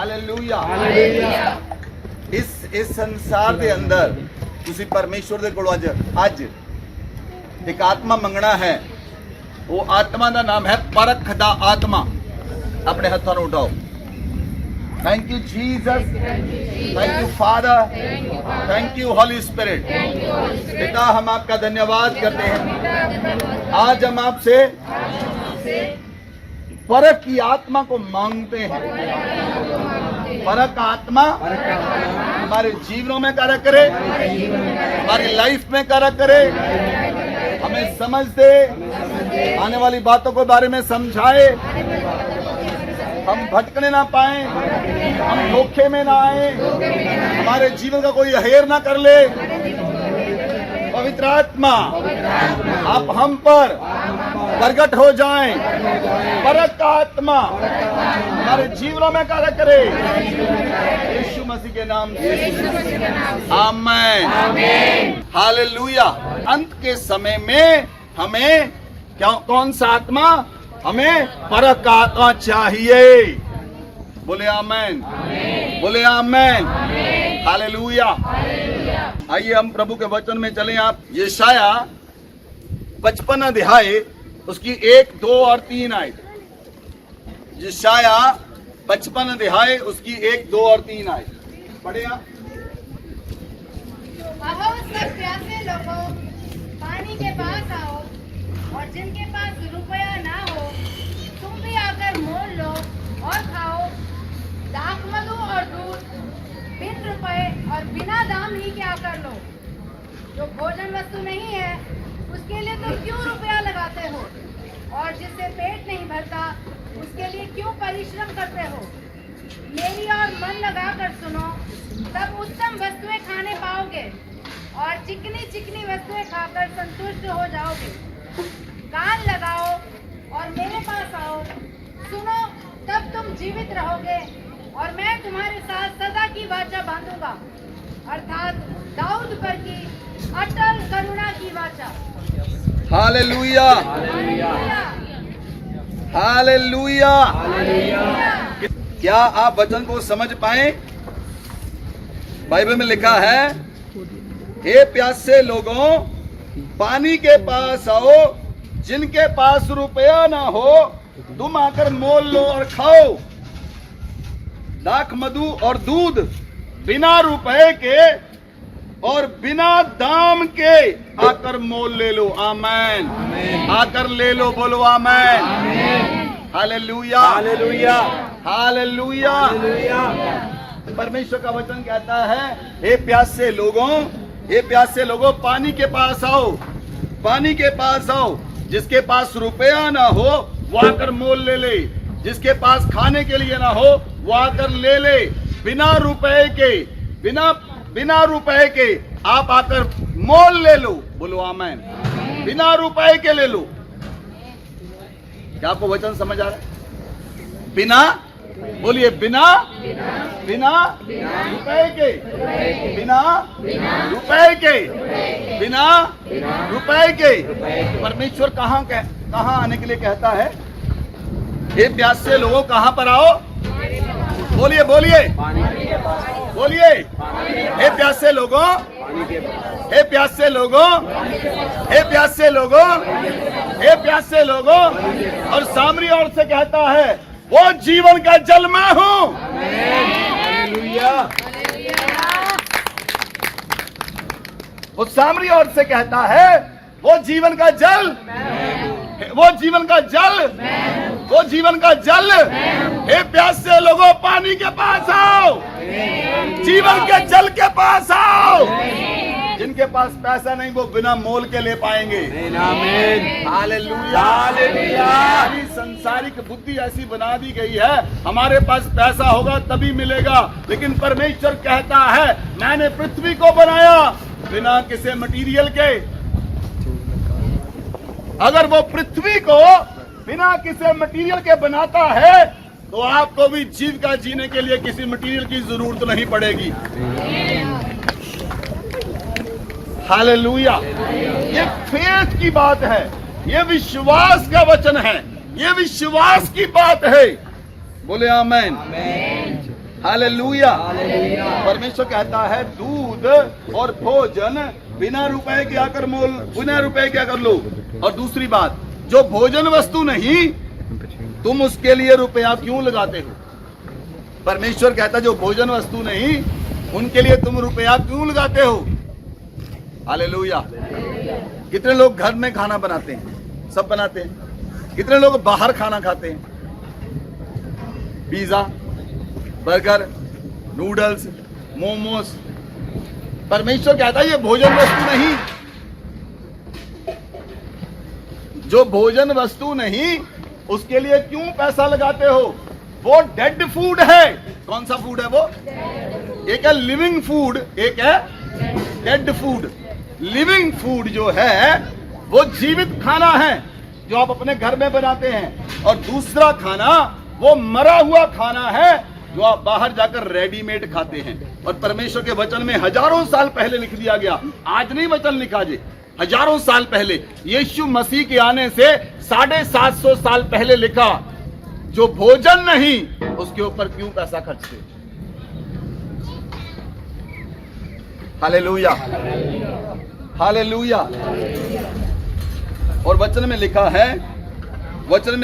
Hallelujah. ਇਸ ਸੰਸਾਰ ਦੇ ਅੰਦਰ ਤੁਸੀਂ ਪਰਮੇਸ਼ਵਰ ਦੇ ਕੋਲੋਂ ਅੱਜ ਇੱਕ ਆਤਮਾ ਮੰਗਣਾ ਹੈ। ਉਹ ਆਤਮਾ ਦਾ ਨਾਮ ਹੈ ਪਰਖ ਦਾ ਆਤਮਾ। ਆਪਣੇ ਹੱਥਾਂ ਨੂੰ ਉਠਾਓ। Thank you Jesus, thank you Father, thank you Holy Spirit. पिता हम आपका धन्यवाद करते हैं। आज हम आपसे परख की आत्मा को मांगते हैं। परख का आत्मा हमारे जीवनों में कार्य करे, हमारी लाइफ में कार्य करे, हमें समझ दे, आने वाली बातों के बारे में समझाए, हम भटकने ना पाए, हम धोखे में ना आए, हमारे जीवन का कोई हेर ना कर ले। पवित्र आत्मा आप हम पर प्रकट हो जाएं। परख का आत्मा हमारे जीवनों में कार्य करे, यीशु मसीह के नाम से आमीन। हालेलुया। अंत के समय में हमें कौन सा आत्मा? हमें परख का आत्मा चाहिए। बोले आमेन, बोले आमेन। हालेलुया। आइए हम प्रभु के वचन में चलें। आप यशाया 55 अध्याय उसकी 1, 2 और 3 आयत। यशाया 55 अध्याय उसकी 1, 2 और 3 आयत पढ़े आप। सब प्यासे लोगों, पानी के पास आओ, और जिनके पास रुपया ना हो तुम भी आकर मोल लो और खाओ। दाख मधु और दूध बिन रुपए और बिना दाम ही क्या कर लो। जो भोजन वस्तु नहीं है उसके लिए तो क्यों रुपया लगाते हो, और जिससे पेट नहीं भरता उसके लिए क्यों परिश्रम करते हो। मेरी और मन लगा कर सुनो, तब उत्तम वस्तुएं खाने पाओगे और चिकनी चिकनी वस्तुएं खाकर संतुष्ट हो जाओगे। कान लगाओ और मेरे पास आओ, सुनो तब तुम जीवित रहोगे, और मैं तुम्हारे साथ सदा की वाचा बांधूंगा, अर्थात दाऊद पर की अटल करुणा की वाचा। Hallelujah, hallelujah. क्या आप वचन को समझ पाए? बाइबल में लिखा है, हे प्यासे लोगों, पानी के पास आओ, जिनके पास रुपया ना हो तुम आकर मोल लो और खाओ। दाख मधु और दूध बिना रुपए के और बिना दाम के आकर मोल ले लो। आमेन। आकर ले लो। बोलो आमेन। Hallelujah, hallelujah, hallelujah. परमेश्वर का वचन कहता है, हे प्यासे लोगों, हे प्यासे लोगों, पानी के पास आओ, पानी के पास आओ। जिसके पास रुपया ना हो वो आकर मोल ले ले, जिसके पास खाने के लिए ना हो वो आकर ले ले। बिना रुपए के, बिना रुपए के आप आकर मोल ले लो। बोलो आमेन। बिना रुपए के ले लो। क्या आपको वचन समझ आ रहा है? बिना, बोलिए बिना, बिना रुपए के, बिना रुपए के, बिना रुपए के। परमेश्वर कहाँ आने के लिए कहता है? हे प्यासे लोगों, कहाँ पर आओ? बोलिए, बोलिए, बोलिए। हे प्यासे लोगों, हे प्यासे लोगों, हे प्यासे लोगों, हे प्यासे लोगों। और सामरी औरत से कहता है, वो जीवन का जल मैं हूं। हालेलुया। वो सामरी औरत से कहता है, वो जीवन का जल, वो जीवन का जल, वो जीवन का जल। हे प्यासे लोगों, पानी के पास आओ, जीवन के जल के पास आओ। जिनके पास पैसा नहीं वो बिना मोल के ले पाएंगे। आमीन। Hallelujah, hallelujah. हमारी संसारिक बुद्धि ऐसी बना दी गई है, हमारे पास पैसा होगा तभी मिलेगा, लेकिन परमेश्वर कहता है, मैंने पृथ्वी को बनाया बिना किसी मटीरियल के। अगर वो पृथ्वी को बिना किसी मटीरियल के बनाता है तो आपको भी जीविका जीने के लिए किसी मटीरियल की जरूरत नहीं पड़ेगी। हालेलुया। ये फेथ की बात है, ये विश्वास का वचन है, ये विश्वास की बात है। बोले आमेन। हालेलुया। परमेश्वर कहता है दूध और भोजन बिना रुपए के आकर बिना रुपए के आकर लो। और दूसरी बात, जो भोजन वस्तु नहीं तुम उसके लिए रुपया क्यों लगाते हो? परमेश्वर कहता है जो भोजन वस्तु नहीं उनके लिए तुम रुपया क्यों लगाते हो? हालेलुया। कितने लोग घर में खाना बनाते हैं? सब बनाते हैं। कितने लोग बाहर खाना खाते हैं? Pizza, burger, noodles, momos. परमेश्वर कहता है ये भोजन वस्तु नहीं। जो भोजन वस्तु नहीं उसके लिए क्यों पैसा लगाते हो? वो डेड फूड है। कौन सा फूड है वो? एक है लिविंग फूड, एक है डेड फूड। लिविंग फूड जो है वो जीवित खाना है जो आप अपने घर में बनाते हैं, और दूसरा खाना वो मरा हुआ खाना है जो आप बाहर जाकर रेडीमेड खाते हैं। और परमेश्वर के वचन में हजारों साल पहले लिख दिया गया, आज नहीं वचन लिखा जी, हजारों साल पहले यीशु मसीह के आने से 750 साल पहले लिखा, जो भोजन नहीं उसके ऊपर क्यों पैसा खर्चते? Hallelujah, hallelujah. और वचन में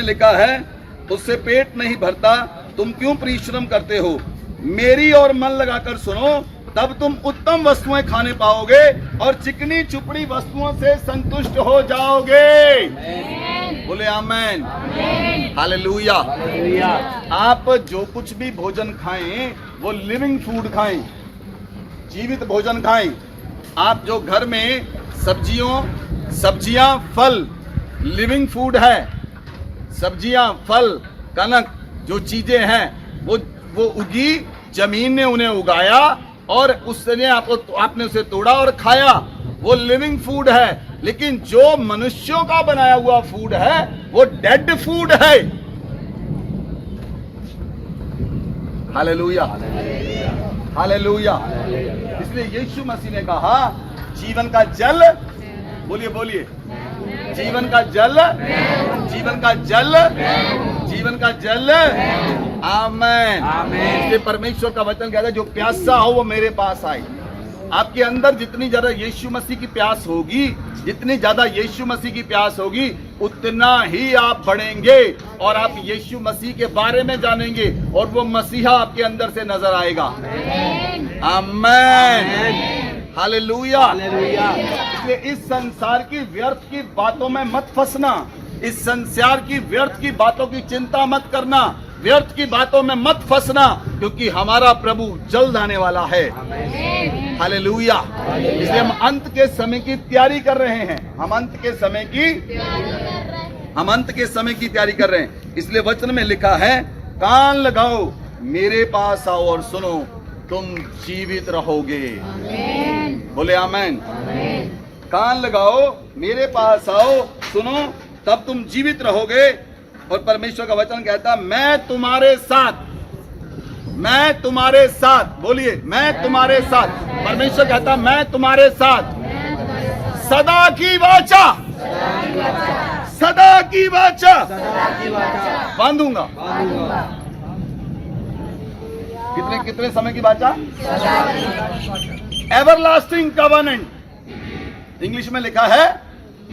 लिखा है उससे पेट नहीं भरता, तुम क्यों परिश्रम करते हो? मेरी और मन लगाकर सुनो, तब तुम उत्तम वस्तुएं खाने पाओगे और चिकनी चुपड़ी वस्तुओं से संतुष्ट हो जाओगे। बोले आमेन, हालेलुया। आप जो कुछ भी भोजन खाएं वो लिविंग फूड खाएं, जीवित भोजन खाएं। आप जो घर में सब्जियां, फल लिविंग फूड है। सब्जियां, फल, कनक जो चीजें हैं वो उगी, जमीन ने उन्हें उगाया और उसने आपने उसे तोड़ा और खाया, वो लिविंग फूड है। लेकिन जो मनुष्यों का बनाया हुआ फूड है वो डेड फूड है। Hallelujah, hallelujah. इसलिए यीशु मसीह ने कहा जीवन का जल, बोलिए बोलिए, जीवन का जल, जीवन का जल, जीवन का जल। आमेन, आमेन। इसलिए परमेश्वर का वचन कहता है जो प्यासा हो वो मेरे पास आए। आपके अंदर जितनी ज्यादा यीशु मसीह की प्यास होगी, जितनी ज्यादा यीशु मसीह की प्यास होगी, उतना ही आप बढ़ेंगे और आप यीशु मसीह के बारे में जानेंगे और वो मसीहा आपके अंदर से नजर आएगा। आमेन, हालेलुया। इसलिए इस संसार की व्यर्थ की बातों में मत फंसना, इस संसार की व्यर्थ की बातों की चिंता मत करना, व्यर्थ की बातों में मत फंसना, क्योंकि हमारा प्रभु जल्द आने वाला है। हालेलुया। इसलिए हम अंत के समय की तैयारी कर रहे हैं। हम अंत के समय की तैयारी कर रहे हैं। इसलिए वचन में लिखा है, कान लगाओ, मेरे पास आओ और सुनो, तुम जीवित रहोगे। बोले आमेन। कान लगाओ, मेरे पास आओ, सुनो, तब तुम जीवित रहोगे। और परमेश्वर का वचन कहता, मैं तुम्हारे साथ, बोलिए, मैं तुम्हारे साथ। परमेश्वर कहता, मैं तुम्हारे साथ सदा की वाचा, सदा की वाचा बांधूंगा। कितने समय की वाचा? Everlasting covenant. इंग्लिश में लिखा है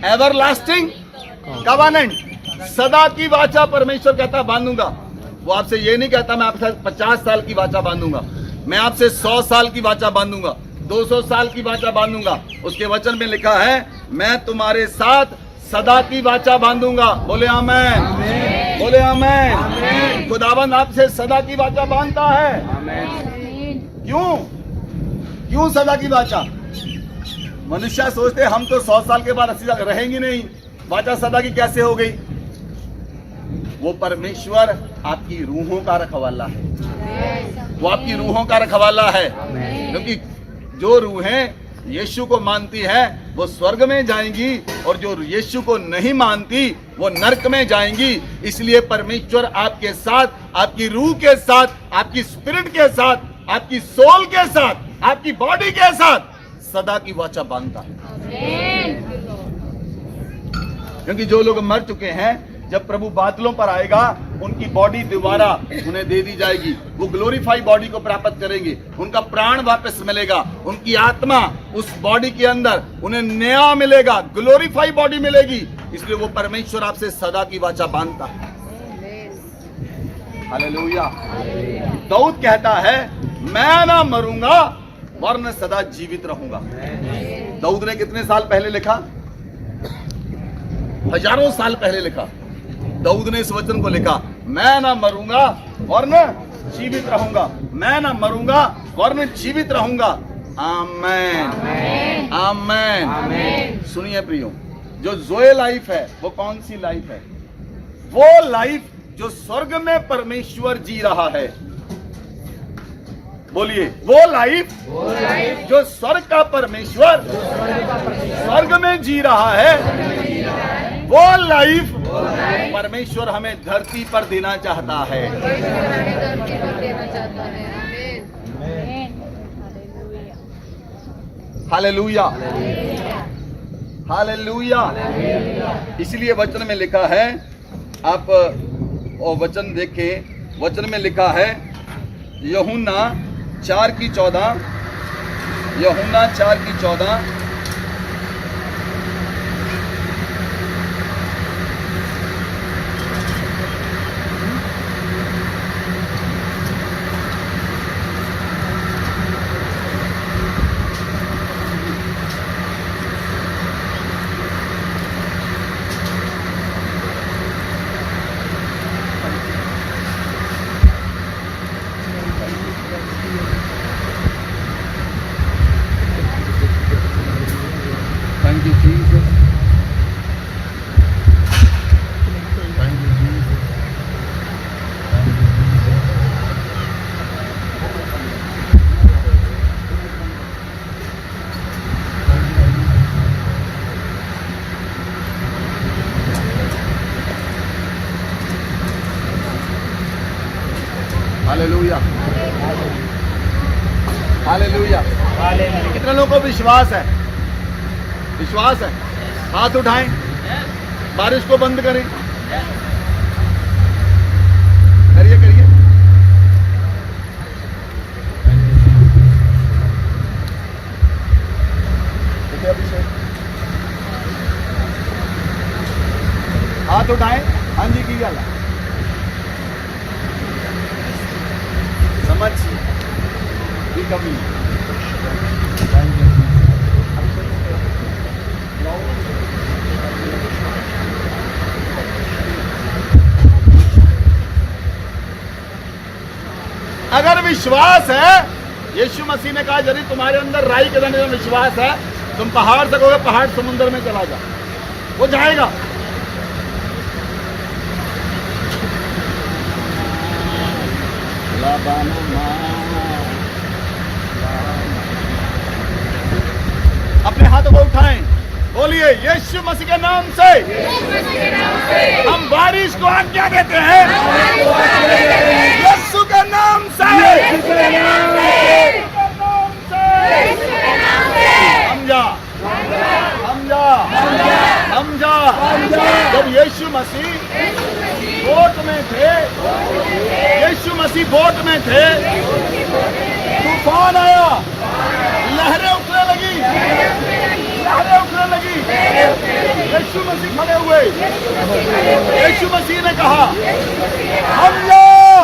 एवरलास्टिंग कवनेंट, सदा की वाचा परमेश्वर कहता बांधूंगा। वो आपसे ये नहीं कहता मैं आपसे 50 साल की वाचा बांधूंगा, मैं आपसे 100 साल की वाचा बांधूंगा, 200 साल की वाचा बांधूंगा। उसके वचन में लिखा है, मैं तुम्हारे साथ सदा की वाचा बांधूंगा। बोले आमेन, बोले आमेन। खुदावंद आपसे सदा की वाचा बांधता है। क्यों सदा की वाचा? मनुष्य सोचते हम तो 100 साल के बाद 80 साल रहेंगे नहीं, वाचा सदा की कैसे हो गई? वो परमेश्वर आपकी रूहों का रखवाला है, वो आपकी रूहों का रखवाला है। क्योंकि जो रूहें यीशु को मानती है वो स्वर्ग में जाएंगी और जो यीशु को नहीं मानती वो नरक में जाएंगी। इसलिए परमेश्वर आपके साथ, आपकी रूह के साथ, आपकी स्पिरिट के साथ, आपकी सोल के साथ, आपकी बॉडी के साथ सदा की वाचा बांधता है। क्योंकि जो लोग मर चुके हैं, जब प्रभु बादलों पर आएगा उनकी बॉडी दोबारा उन्हें दे दी जाएगी, वो ग्लोरीफाई बॉडी को प्राप्त करेंगे, उनका प्राण वापस मिलेगा, उनकी आत्मा उस बॉडी के अंदर उन्हें नया मिलेगा, ग्लोरीफाई बॉडी मिलेगी। इसलिए वो परमेश्वर आपसे सदा की वाचा बांधता है। हालेलुया। दाऊद कहता है मैं ना मरूंगा वरन सदा जीवित रहूंगा। दाऊद ने कितने साल पहले लिखा? हजारों साल पहले लिखा। दाऊद ने इस वचन को लिखा, मैं ना मरूंगा वरन जीवित रहूंगा, मैं ना मरूंगा वरन जीवित रहूंगा। आमेन, आमेन। सुनिए प्रियो, जो ज़ोए लाइफ है वो कौन सी लाइफ है? वो लाइफ जो स्वर्ग में परमेश्वर जी रहा है। बोलिए, वो लाइफ जो स्वर्ग का परमेश्वर स्वर्ग में जी रहा है, वो लाइफ परमेश्वर हमें धरती पर देना चाहता है। Hallelujah, hallelujah. इसलिए वचन में लिखा है, आप और वचन देखें, वचन में लिखा है यूहन्ना 4:14, यूहन्ना 4:14। Thank you, Jesus. Thank you, Jesus. Hallelujah, hallelujah. कितने लोगों को विश्वास है? विश्वास है? हाथ उठाएं, बारिश को बंद करें। करिए करिए। हाथ उठाएं। हाँ जी, की गल समझ की कमी। अगर विश्वास है, यीशु मसीह ने कहा यदि तुम्हारे अंदर राई के दाने में विश्वास है, तुम पहाड़ से कहोगे पहाड़ समुद्र में चला जा, वो जाएगा। अपने हाथों को उठाएं, बोलिए यीशु मसीह के नाम से हम बारिश को आज्ञा देते हैं। यीशु के नाम से समझा, समझा, समझा। जब यीशु मसीह बोट में थे, यीशु मसीह बोट में थे, तूफान आया, लहरें उठने लगी, लहरें उठने लगी। यीशु मसीह खड़े हुए, यीशु मसीह ने कहा हम जाओ,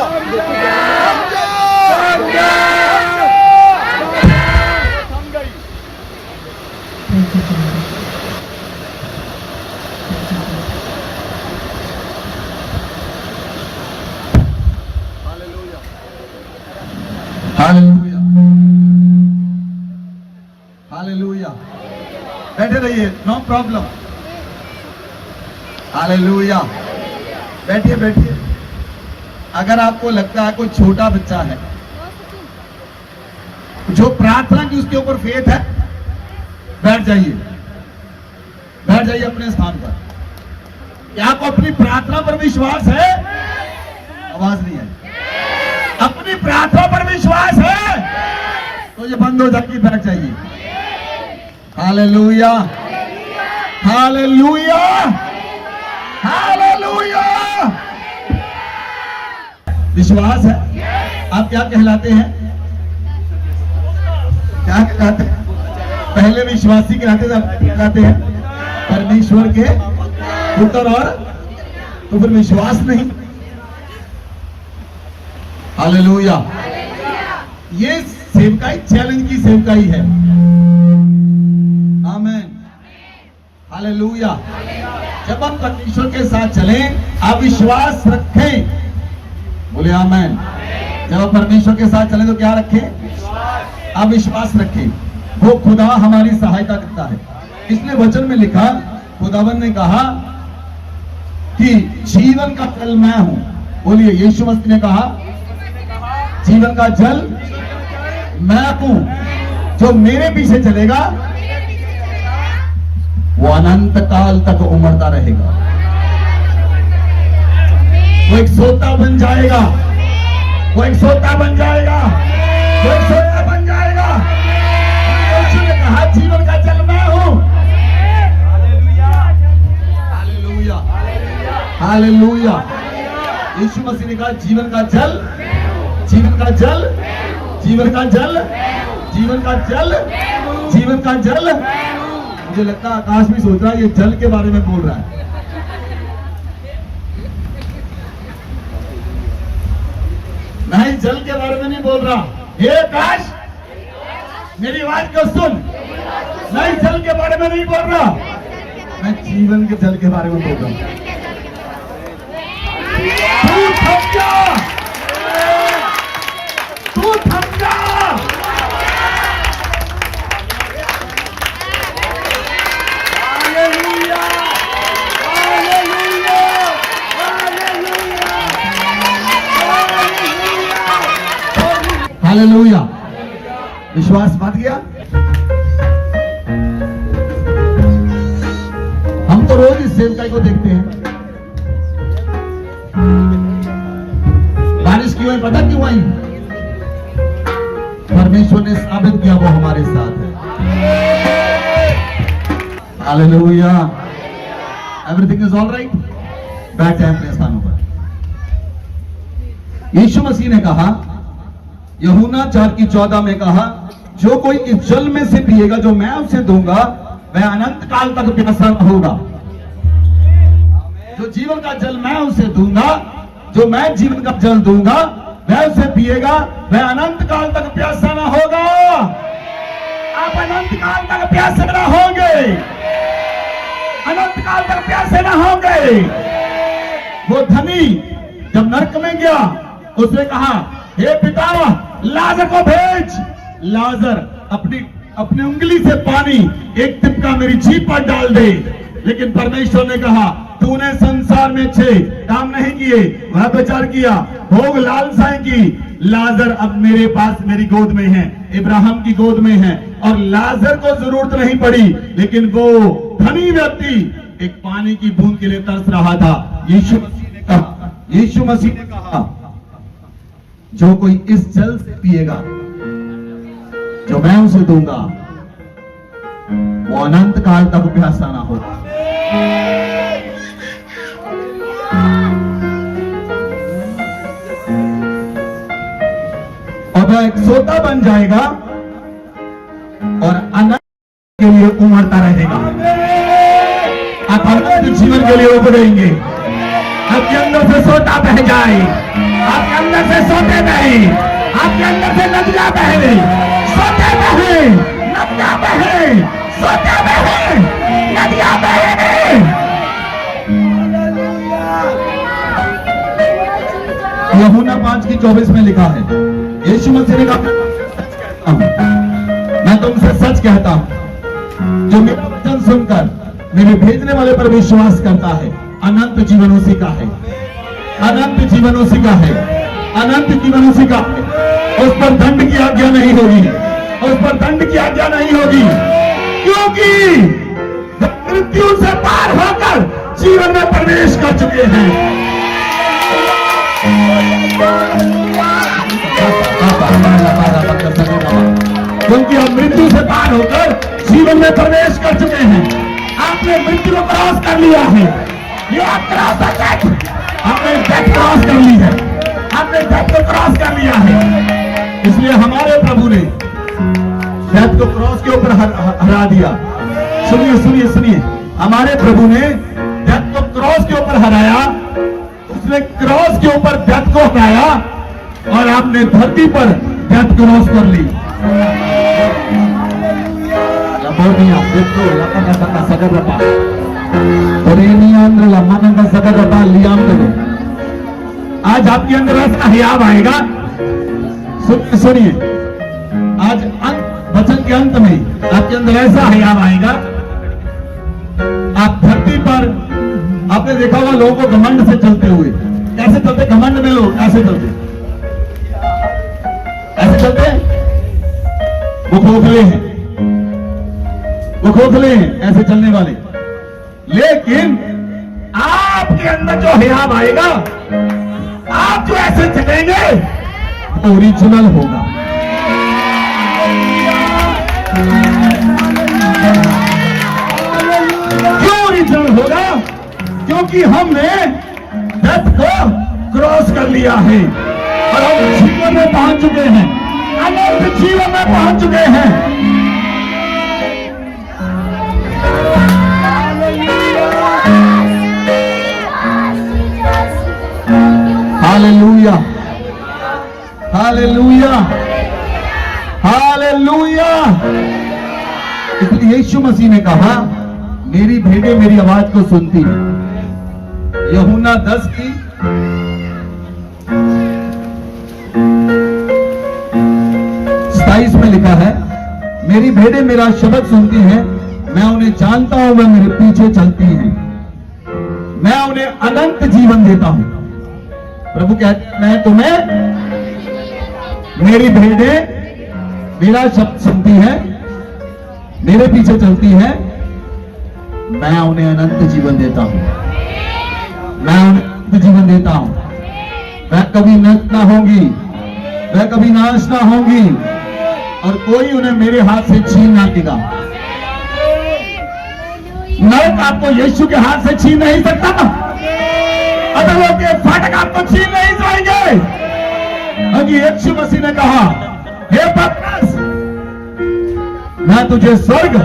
हम जाओ। थम गई। Hallelujah, hallelujah. बैठे रहिए, नो प्रॉब्लम। हालेलुया, बैठिए बैठिए। अगर आपको लगता है कोई छोटा बच्चा है जो प्रार्थना की उसके ऊपर फेथ है, बैठ जाइए, बैठ जाइए अपने स्थान पर। क्या आपको अपनी प्रार्थना पर विश्वास है? आवाज नहीं आई। अपनी प्रार्थना पर विश्वास है तो ये बंद हो जाएगी, बैठ जाइए। Hallelujah, hallelujah, hallelujah. विश्वास है। आप क्या कहलाते हैं? क्या कहलाते हैं? पहले विश्वासी कहलाते हैं परमेश्वर के पुत्र, और तो फिर विश्वास नहीं। हालेलुया। ये सेवकाई चैलेंज की सेवकाई है। आमीन। हालेलुया। जब हम परमेश्वर के साथ चलें, अविश्वास रखें। बोले आमीन। जब हम परमेश्वर के साथ चलें तो क्या रखें? अविश्वास रखें। वो खुदा हमारी सहायता करता है। इसने वचन में लिखा, खुदावन ने कहा कि जीवन का जल मैं हूं। बोलिए, यीशु मसीह ने कहा जीवन का जल मैं हूं। जो मेरे पीछे चलेगा वो अनंत काल तक उमड़ता रहेगा। वो एक सोता बन जाएगा। वो एक सोता बन जाएगा। वो एक सोता बन जाएगा। यीशु ने कहा जीवन का जल मैं हूं। हालेलुया। हालेलुया। यीशु मसीह ने कहा जीवन का जल, जीवन का जल, जीवन का जल, जीवन का जल, जीवन का जल। मुझे लगता है आकाश भी सोच रहा है ये जल के बारे में बोल रहा है। नहीं, जल के बारे में नहीं बोल रहा। हे आकाश, मेरी आवाज को सुन। नहीं, जल के बारे में नहीं बोल रहा, मैं जीवन के जल के बारे में बोल रहा हूं। तू थम जा, तू थम जा। हालेलुया। विश्वास बात किया। हम तो रोज इस सेवकाई को देखते हैं। बारिश क्यों है? पता क्यों आई? परमेश्वर ने साबित किया वो हमारे साथ है। Hallelujah. Everything is all right. बैठ जाए अपने स्थानों पर। यीशु मसीह ने कहा, यूहन्ना 4:14 में कहा, जो कोई इस जल में से पिएगा जो मैं उसे दूंगा वह अनंत काल तक प्यासा न होगा। जो जीवन का जल मैं उसे दूंगा, जो मैं जीवन का जल दूंगा वह उसे पिएगा, वह अनंत काल तक प्यासा न होगा। आप अनंत काल तक प्यासे न होंगे। अनंत काल तक प्यासे न होंगे। वो धनी जब नरक में गया, उसने कहा, हे पिता, लाजर को भेज। लाजर अपनी उंगली से पानी एक टिपका मेरी जीभ पर डाल दे। लेकिन परमेश्वर ने कहा, तूने संसार में अच्छे काम नहीं किए, वह विचार किया, भोग लालसाएं की। लाजर अब मेरे पास, मेरी गोद में है, इब्राहिम की गोद में है, और लाजर को जरूरत नहीं पड़ी। लेकिन वो धनी व्यक्ति एक पानी की बूंद के लिए तरस रहा था। यीशु मसीह ने कहा, यीशु मसीह ने कहा, जो कोई इस जल से पिएगा जो मैं उसे दूंगा वो अनंत काल तक प्यासा ना होगा। और वह एक सोता बन जाएगा और अनंत के लिए उमड़ता रहेगा। आप अनंत जीवन के लिए उमड़ेंगे। आपके अंदर से सोता बह जाए, आपके अंदर से सोते बहे, आपके अंदर से नदियां बहे, सोते बहे, नदियां बहे, सोते बहे, नदियां बहे। यूहन्ना 5:24 में लिखा है, यीशु मसीह ने कहा, मैं तुमसे सच कहता हूं, जो मेरा वचन सुनकर मेरे भेजने वाले पर विश्वास करता है, अनंत जीवन उसी का है। अनंत जीवन उसी का है। अनंत जीवन उसी का है। उस पर दंड की आज्ञा नहीं होगी। उस पर दंड की आज्ञा नहीं होगी, क्योंकि मृत्यु से पार होकर जीवन में प्रवेश कर चुके हैं। क्योंकि हम मृत्यु से पार होकर जीवन में प्रवेश कर चुके हैं। आपने मृत्यु को क्रॉस कर लिया है। ये आप क्रॉस, आपने डेथ क्रॉस कर ली है। आपने डेथ को क्रॉस कर लिया है। इसलिए हमारे प्रभु ने डेथ को क्रॉस के ऊपर हरा दिया। सुनिए सुनिए सुनिए, हमारे प्रभु ने डेथ को क्रॉस के ऊपर हराया। उसने क्रॉस के ऊपर डेथ को हराया और आपने धरती पर डेथ क्रॉस कर ली। आज आपके अंदर ऐसा हियाव आएगा। सुनिए, आज वचन के अंत में आपके अंदर ऐसा हियाव आएगा। आप धरती पर आपने देखा होगा लोगों को घमंड से चलते हुए। कैसे चलते घमंड में लोग? ऐसे चलते, ऐसे चलते। वो खोखले हैं, वो खोखले हैं ऐसे चलने वाले। लेकिन आपके अंदर जो हियाव आएगा, आप जो ऐसे चलेंगे वो ओरिजिनल होगा। क्यों ओरिजिनल होगा? क्योंकि हमने डेथ को क्रॉस कर लिया है और हम जीवन में पहुंच चुके हैं, अनंत जीवन में पहुंच चुके हैं। Hallelujah, hallelujah, hallelujah. इसलिए यीशु मसीह ने कहा, मेरी भेड़ें मेरी आवाज को सुनती है। यूहन्ना 10 की 27 में लिखा है, मेरी भेड़ें मेरा शब्द सुनती हैं, मैं उन्हें जानता हूं, वह मेरे पीछे चलती हैं, मैं उन्हें अनंत जीवन देता हूं। प्रभु कहते हैं, मैं तुम्हें, मेरी भेड़ें मेरा शब्द सुनती है, मेरे पीछे चलती है, मैं उन्हें अनंत जीवन देता हूं, मैं उन्हें अनंत जीवन देता हूं। वह कभी नष्ट ना होंगी, वह कभी नाश ना होंगी और कोई उन्हें मेरे हाथ से छीन ना देगा। नरक आपको यीशु के हाथ से छीन नहीं सकता, अधर्मों के फाटक आपको छीन नहीं जाएंगे। क्योंकि यीशु मसीह ने कहा, हे पतरस, मैं तुझे स्वर्ग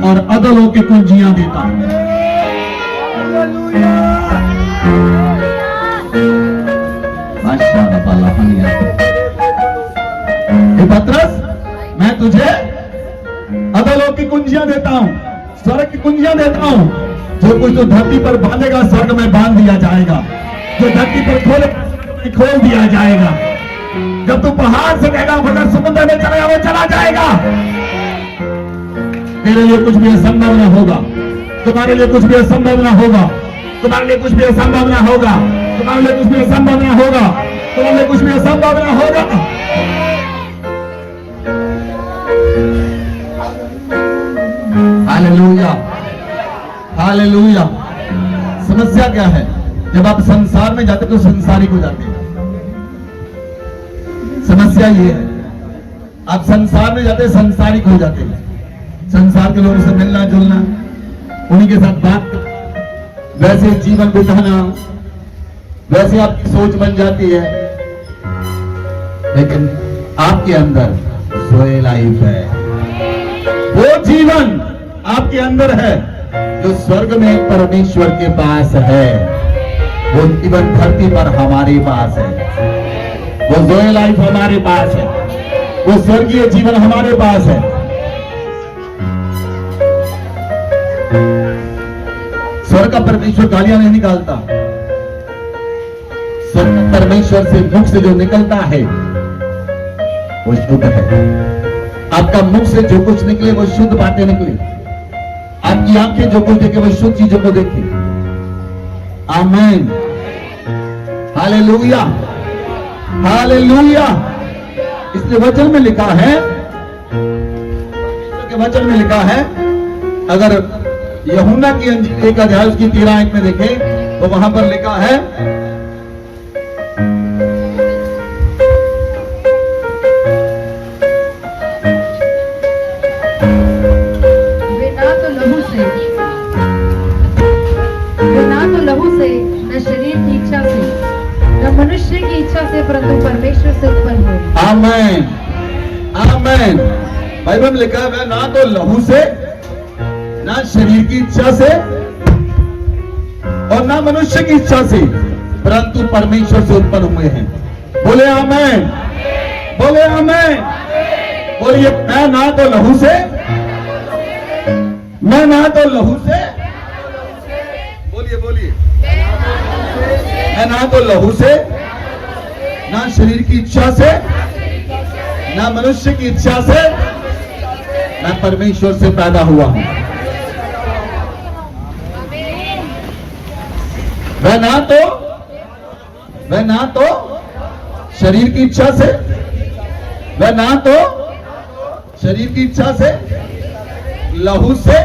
और अधलों की कुंजियां देता हूं। हे पतरस, मैं तुझे अधलों की कुंजियां देता हूं, स्वर्ग की कुंजियां देता हूं। जो कुछ तो धरती पर बांधेगा स्वर्ग में बांध दिया जाएगा, जो धरती पर खोल दिया जाएगा। जब तू पहाड़ से कहेगा अगर समुद्र में चला, वो चला जाएगा। तेरे लिए कुछ भी असंभव न होगा, तुम्हारे लिए कुछ भी असंभव न होगा, तुम्हारे लिए कुछ भी असंभव न होगा, तुम्हारे लिए कुछ भी असंभव न होगा, तुम्हारे लिए कुछ भी असंभव न होगा। Hallelujah, hallelujah. समस्या क्या है? जब आप संसार में जाते तो संसारिक हो जाते हैं। समस्या ये है, आप संसार में जाते संसारिक हो जाते हैं। संसार के लोगों से मिलना जुलना, उन्हीं के साथ बात, वैसे जीवन बिताना, वैसे आपकी सोच बन जाती है। लेकिन आपके अंदर सोए लाइफ है, वो जीवन आपके अंदर है जो स्वर्ग में परमेश्वर के पास है। वो जीवन धरती पर हमारे पास है, वो जोए लाइफ हमारे पास है, वो स्वर्गीय जीवन हमारे पास है। स्वर्ग का परमेश्वर गालियां नहीं निकालता। स्वर्ग परमेश्वर से मुख से जो निकलता है वो शुद्ध है। आपका मुख से जो कुछ निकले वो शुद्ध बातें निकले। आपकी आंखें जो कुछ देखे वो शुद्ध चीजों को देखे। आमीन, हालेलुया, हालेलुया। इसलिए वचन में लिखा है, वचन में लिखा है, अगर यूहन्ना की अंजील 1 अध्याय उसकी 13 में देखें तो वहां पर लिखा है, लहू से न शरीर की इच्छा से न मनुष्य की इच्छा इच्छा से परंतु परमेश्वर से उत्पन्न हो। आमेन, आमेन। बाइबल में लिखा है ना तो लहू से, ना शरीर की इच्छा से और ना मनुष्य की इच्छा से, परंतु परमेश्वर से उत्पन्न हुए हैं। बोले आमेन, बोले आमेन। बोलिए मैं ना तो लहू से, मैं ना तो लहू से, बोलिए बोलिए, मैं ना तो लहू से, ना शरीर की इच्छा से, ना मनुष्य की इच्छा से, मैं परमेश्वर से पैदा हुआ हूं। वह ना तो शरीर की इच्छा से, वह ना तो शरीर की इच्छा से, लहू से,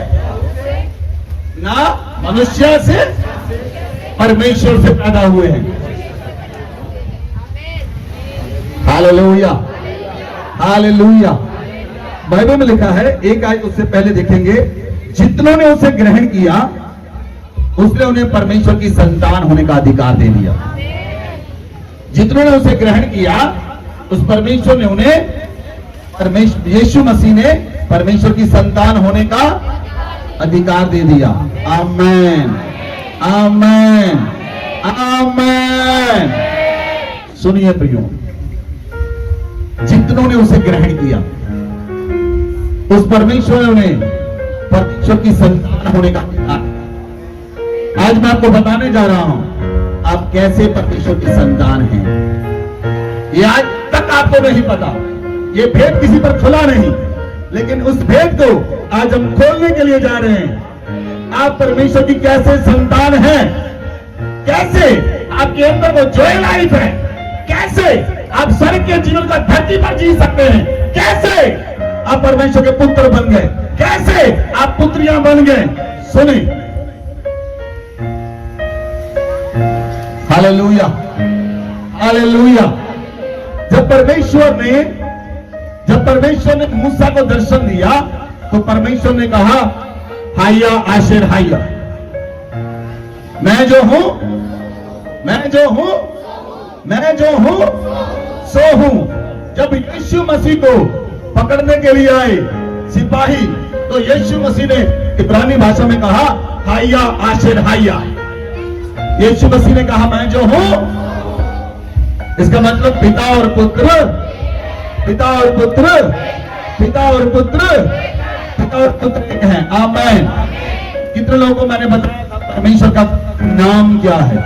ना मनुष्य से, परमेश्वर से पैदा हुए हैं। Hallelujah, hallelujah. बाइबल में लिखा है, एक आयत उससे पहले देखेंगे, जितनों ने उसे ग्रहण किया उसने उन्हें परमेश्वर की संतान होने का अधिकार दे दिया। जितनों ने उसे ग्रहण किया उस परमेश्वर ने उन्हें, यीशु मसीह ने परमेश्वर की संतान होने का अधिकार दे दिया। आमेन, आमेन, आमेन। सुनिए प्रियो, जितनों ने उसे ग्रहण किया उस परमेश्वर ने उन्हें परमेश्वर की संतान होने का अधिकार। आज मैं आपको बताने जा रहा हूं आप कैसे परमेश्वर की संतान हैं। ये आज तक आपको नहीं पता, ये भेद किसी पर खुला नहीं, लेकिन उस भेद को आज हम खोलने के लिए जा रहे हैं। आप परमेश्वर की कैसे संतान हैं, कैसे आपके अंदर वो जॉय लाइफ है, कैसे आप स्वर्ग के जीवन का धरती पर जी सकते हैं, कैसे आप परमेश्वर के पुत्र बन गए, कैसे आप पुत्रियां बन गए। सुने, हालेलुया, हालेलुया। जब परमेश्वर ने मूसा को दर्शन दिया तो परमेश्वर ने कहा, हाया आशेर हाया, मैं जो हूं, मैं जो हूं, मैं जो हूं सो हूं। जब यीशु मसीह को पकड़ने के लिए आए सिपाही, तो यीशु मसीह ने इब्रानी भाषा में कहा, हाया आशेर हाया। यीशु मसीह ने कहा, मैं जो हूं। इसका मतलब पिता और पुत्र, पिता और पुत्र, पिता और पुत्र, पिता और पुत्र एक हैं। आमेन। कितने लोगों को मैंने बताया था परमेश्वर का नाम क्या है?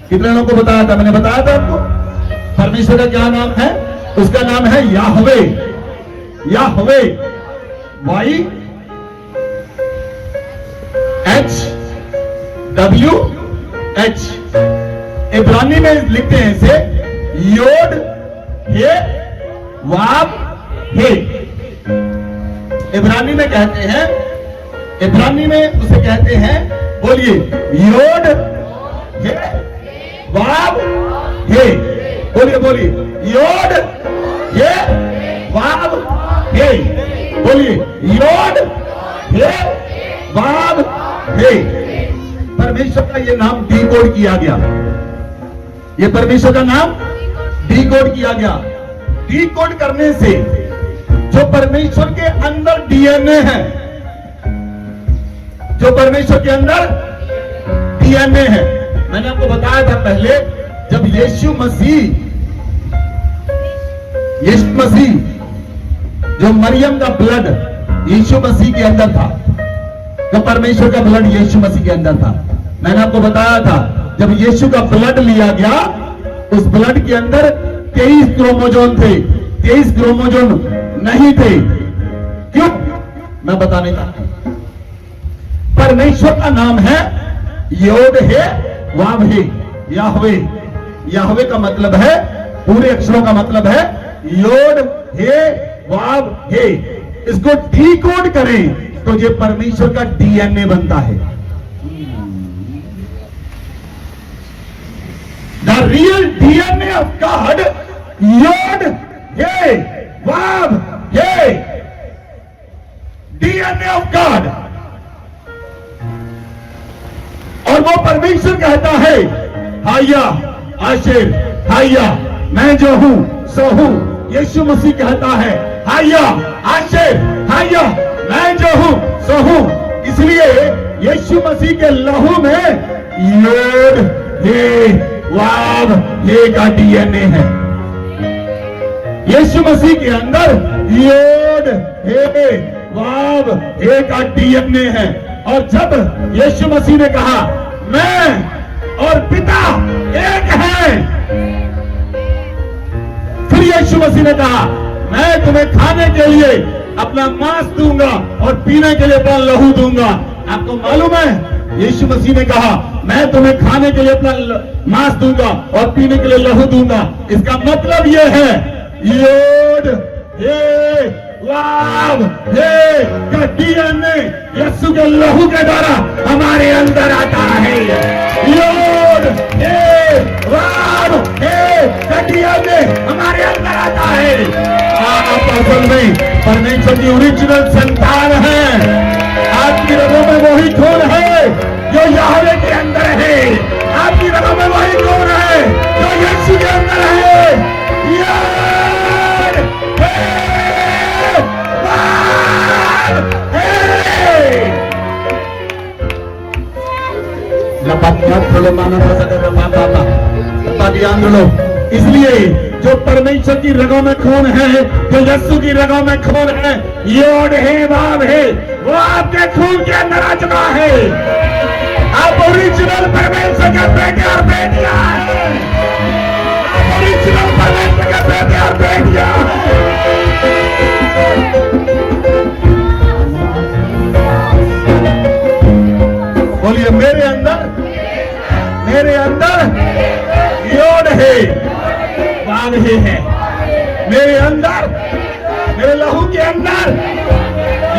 कितने लोगों को बताया था? मैंने बताया था आपको परमेश्वर का क्या नाम है? उसका नाम है याहवे। Yahweh, YHWH। इब्रानी में लिखते हैं इसे योड हे वाव हे। इब्रानी में कहते हैं, इब्रानी में उसे कहते हैं, बोलिए, योड हे वाव हे। बोलिए बोलिए, योड हे वाव हे। बोलिए, योड हे वाव हे। परमेश्वर का ये नाम डिकोड किया गया। ये परमेश्वर का नाम डिकोड किया गया। डिकोड करने से जो परमेश्वर के अंदर डीएनए है, जो परमेश्वर के अंदर डीएनए है, मैंने आपको बताया था पहले, जब यीशु मसीह जो मरियम का ब्लड यीशु मसीह के अंदर था, जो परमेश्वर का ब्लड यीशु मसीह के अंदर था, मैंने आपको बताया था जब यीशु का ब्लड लिया गया, उस ब्लड के अंदर 23 क्रोमोजोन थे, 23 क्रोमोजोन नहीं थे। क्यों? मैं बताने चाहता हूं। परमेश्वर का नाम है योड हे वाव हे, याहवे। याहवे का मतलब है, पूरे अक्षरों का मतलब है योड हे वाव हे। इसको डिकोड करें तो ये परमेश्वर का डीएनए बनता है। The real DNA of God, योड हे वाव हे, डीएनए ऑफ गॉड। और वो परमेश्वर कहता है, हाया आशेर हाया मैं जो हूं सो हूं, यीशु मसीह कहता है। हाया आशे हाया मैं जो हूं सो हूं। इसलिए यीशु मसीह के लहू में योड हे वाव हे का डीएनए है। यीशु मसीह के अंदर योड हे वाव हे का डीएनए है। और जब यीशु मसीह ने कहा मैं और पिता एक हैं, फिर यीशु मसीह ने कहा मैं तुम्हें खाने के लिए अपना मांस दूंगा और पीने के लिए अपना लहू दूंगा। आपको मालूम है यीशु मसीह ने कहा मैं तुम्हें खाने के लिए अपना मांस दूंगा और पीने के लिए लहू दूंगा। इसका मतलब यह है योड हे वाव हे का डीएनए यीशु के लहू के द्वारा हमारे अंदर आता है। योड हे वाव हे का डीएनए हमारे अंदर आता है। आप असल में परमेश्वर की ओरिजिनल संतान है। आपकी रगों में वही खून है जो यहोवा के अंदर है। आपकी रगों में वही खून है जो यीशु के अंदर है। योड हे वाव हे इसलिए जो परमेश्वर की रगों में खून है, जो यीशु की रगों में खून है, योड हे वाव है, वो आपके खून के अंदर आ चुका है। आप ओरिजिनल परमेश्वर के बेटे और बेटियां हैं। आप ओरिजिनल परमेश्वर के बेटे और बेटियां हैं। बोलिए मेरे अंदर योड है वाव है। मेरे अंदर मेरे लहू के अंदर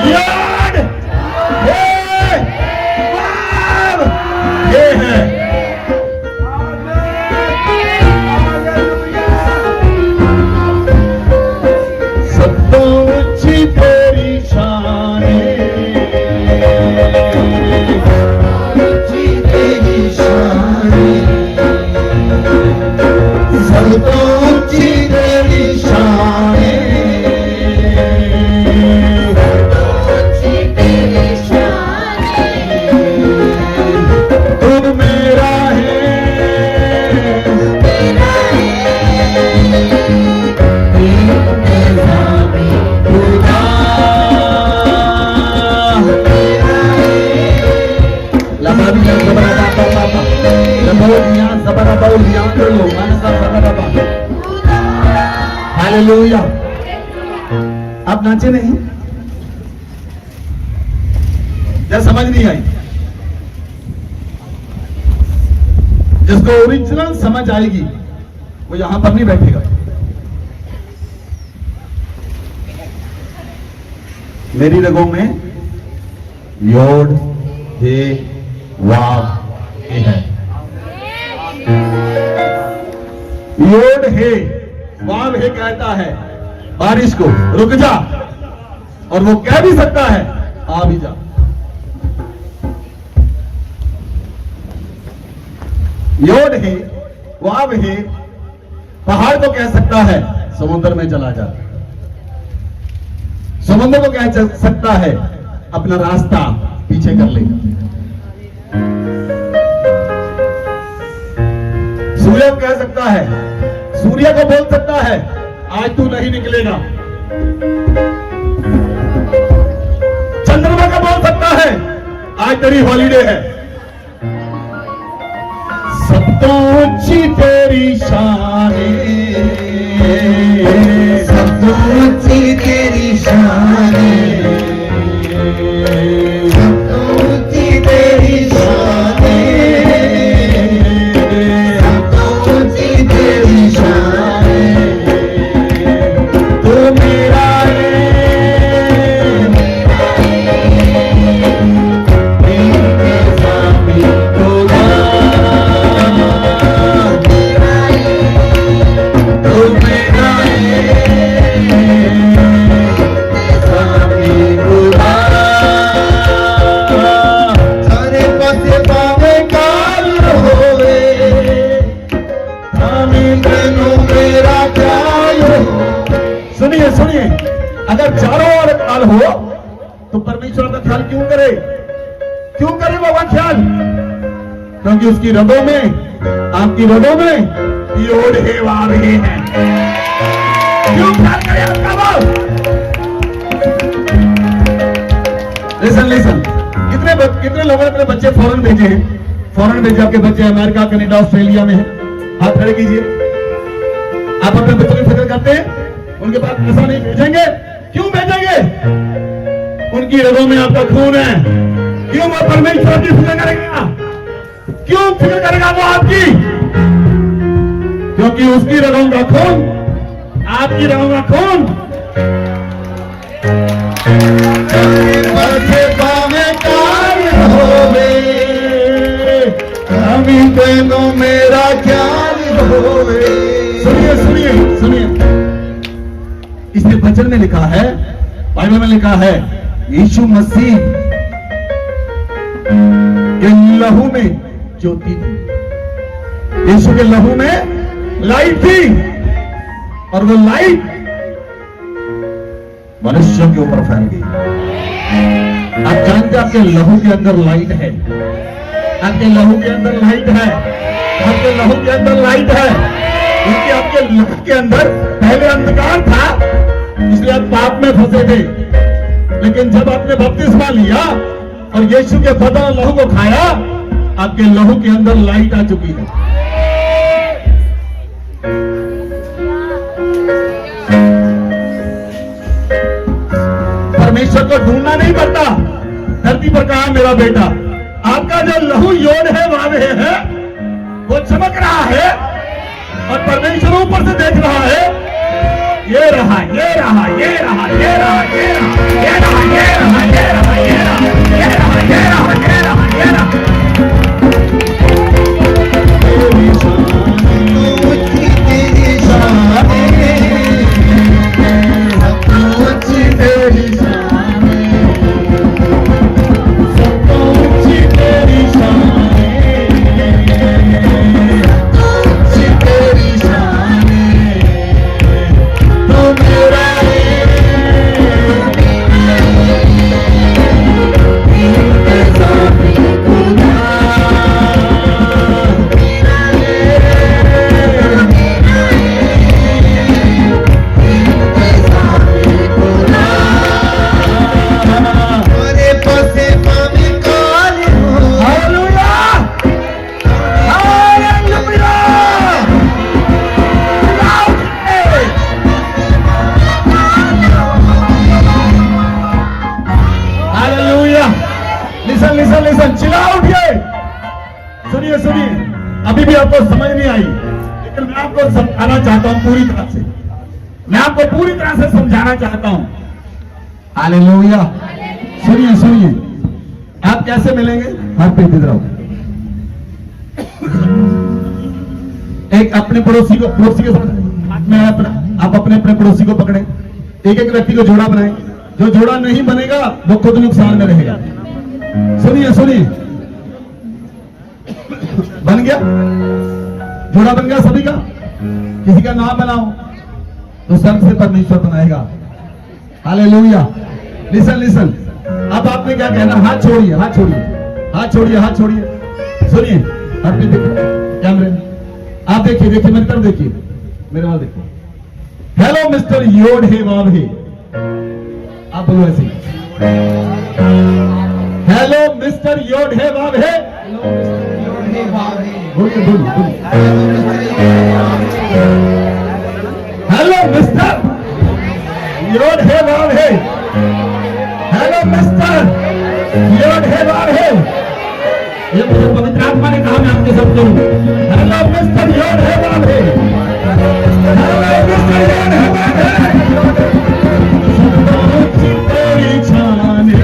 योड हे वाव हे है। सबसे ऊंची तेरी शान है, हालेलुया। आप नाचे नहीं? क्या समझ नहीं आई? जिसको ओरिजिनल समझ आएगी वो यहां पर नहीं बैठेगा। मेरी रगों में योड हे वाव हे है। योड हे वाव हे कहता है बारिश को रुक जा, और वो कह भी सकता है आ भी जा। योड हे वाव हे पहाड़ को कह सकता है समुद्र में चला जा। समुद्र को कह सकता है अपना रास्ता पीछे कर ले। सूर्य को कह सकता है, सूर्य को बोल सकता है आज तू नहीं निकलेगा। चंद्रमा को बोल सकता है आज तेरी हॉलीडे है। सबसे ऊंची तेरी शान है, सबसे ऊंची तेरी शान है, सबसे ऊंची तेरी शान है, सबसे ऊंची तेरी शान है। तू मेरा क्यों करे? क्यों करे वो ख्याल? क्योंकि उसकी रगों में, आपकी रगों में योड हे वाव हे है। क्यों ख्याल करे आपका वो? लिसन, कितने लोगों ने अपने बच्चे फॉरेन भेजे हैं? फॉरेन भेजे आपके बच्चे अमेरिका, कनाडा, ऑस्ट्रेलिया में हैं। हाथ खड़े कीजिए। आप अपने बच्चों की फिक्र करते हैं? उनके पास पैसा नहीं भेजेंगे? क्यों भेजेंगे? उनकी रगों में आपका खून है। क्यों वो परमेश्वर की फिक्र करेगा? क्यों फिक्र करेगा वो आपकी? क्योंकि उसकी रगों का खून, आपकी रगों का खून तेनो मेरा ख्याल होवे। सुनिए, इसलिए वचन में लिखा है, बाइबल में लिखा है, यीशु मसीह के लहू में ज्योति थी, यीशु के लहू में लाइट थी, और वो लाइट मनुष्यों के ऊपर फैल गई। आप जानते हैं आपके लहू के अंदर लाइट है, आपके लहू के अंदर लाइट है, आपके लहू के अंदर लाइट है। क्योंकि आपके लहू के अंदर पहले अंधकार था, इसलिए आप पाप में फंसे थे। लेकिन जब आपने बपतिस्मा लिया और यीशु के बदन और लहू को खाया, आपके लहू के अंदर लाइट आ चुकी है। परमेश्वर को ढूंढना नहीं पड़ता। धरती पर कहा मेरा बेटा, आपका जो लहू योड है वावे है, वो चमक रहा है, और परमेश्वर ऊपर से देख रहा है। ये रहा, ये रहा, ये रहा, ये रहा, ये रहा, ये रहा, ये रहा, ये रहा, ये रहा, ये रहा, ये रहा, ये रहा, ये रहा। लिसन, चिल्ला उठिए। सुनिए, अभी भी आपको समझ नहीं आई, लेकिन मैं आपको समझाना चाहता हूं पूरी तरह से। मैं आपको पूरी तरह से समझाना चाहता हूं। हालेलुया। सुनिए, आप कैसे मिलेंगे? हाथ पे इधर आओ। एक अपने पड़ोसी के साथ में आप अपने पड़ोसी को पकड़े, एक व्यक्ति को जोड़ा बनाए। जो जोड़ा नहीं बनेगा वो खुद नुकसान में रहेगा। सुनिए, बन गया? जोड़ा बन गया सभी का? किसी का नाम बनाओ तो स्वर्ग से परमेश्वर बनाएगा। हालेलुया। लिसन, अब आपने क्या कहना? हाथ छोड़िए। सुनिए, हाथ पे देखिए, कैमरे में आप देखिए, मेरी तरफ देखिए, मेरे वहां देखिए। हेलो मिस्टर योड हे वाव हे, आप बोलो ऐसे। हेलो मिस्टर योड हे वाव हे। बोलिए। हेलो मिस्टर योड हे वाव हे। हेलो मिस्टर योड हे वाव हे। ये मुझे पवित्र आत्मा ने कहा, मैं आपके सब करूं। हेलो मिस्टर योड हे वाव हे। हेलो मिस्टर योड हे वाव हे। तेरी छाने